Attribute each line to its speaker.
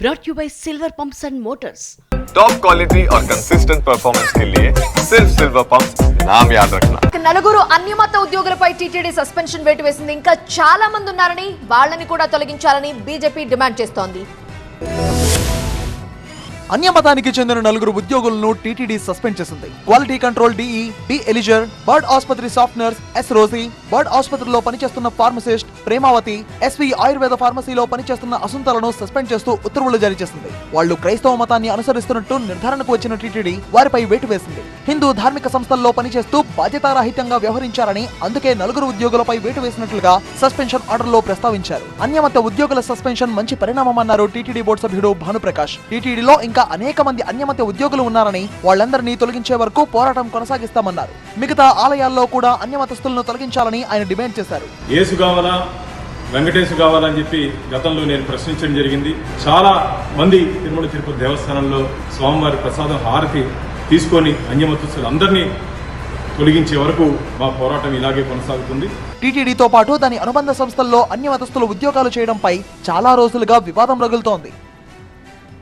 Speaker 1: brought you by Silver Pumps and Motors.
Speaker 2: Top quality और consistent performance के लिए सिर्फ सिल्वर पंप्स नाम याद रखना.
Speaker 3: నలుగురు అన్యమత ఉద్యోగులపై టీటీడీ సస్పెన్షన్ వేటు వేసింది. ఇంకా చాలా మంది ఉన్నారని వాళ్ళని కూడా తొలగించాలని బీజేపీ డిమాండ్ చేస్తోంది.
Speaker 4: అన్యమతానికి చెందిన నలుగురు ఉద్యోగులను టీటీడీ సస్పెండ్ చేసింది. Quality control DE, D Elizer, BIRD ఆసుపత్రి సాఫ్ట్ నర్స్ ఎస్ రోజీ, బర్డ్ ఆసుపత్రిలో పనిచేస్తున్న ఫార్మసిస్ట్ ప్రేమావతి, ఎస్వి ఆయుర్వేద ఫార్మసీలో పనిచేస్తున్న అసుంతలను సస్పెండ్ చేస్తూ ఉత్తర్వులు జారీ చేసింది. వాళ్లు క్రైస్తవ మతాన్ని అనుసరిస్తున్నట్టు నిర్ధారణకు వచ్చిన టీటీడీ వారిపై వేటు వేసింది. హిందూ ధార్మిక సంస్థల్లో పనిచేస్తూ బాధ్యతారాహిత్యంగా వ్యవహరించారని, అందుకే నలుగురు ఉద్యోగులపై వేటు వేసినట్లుగా సస్పెన్షన్ ఆర్డర్ లో ప్రస్తావించారు. అన్యమత ఉద్యోగుల సస్పెన్షన్ మంచి పరిణామమన్నారు టీటీడీ బోర్డు సభ్యుడు భానుప్రకాష్. టీటీడీలో ఇంకా అనేక మంది అన్యమత ఉద్యోగులు ఉన్నారని, వాళ్ళందరినీ తొలగించే వరకు పోరాటం కొనసాగిస్తామన్నారు. మిగతా ఆలయాల్లో కూడా అన్యమతస్తులను తొలగించాలని ఆయన డిమాండ్ చేశారు.
Speaker 5: యేసు కావాలా, వెంకటేశు కావాలని చెప్పి గతంలో నేను ప్రశ్నించడం జరిగింది. చాలా మంది తిరుమల తిరుపతి దేవస్థానంలో స్వామివారి ప్రసాదం హారతి తీసుకొని అన్యమతస్తులు అందరినీ తొలగించే వరకు మా పోరాటం ఇలాగే కొనసాగుతుంది.
Speaker 4: టీటీడీతో పాటు దాని అనుబంధ సంస్థల్లో అన్యమతస్తులు ఉద్యోగాలు చేయడంపై చాలా రోజులుగా వివాదం రగులుతోంది.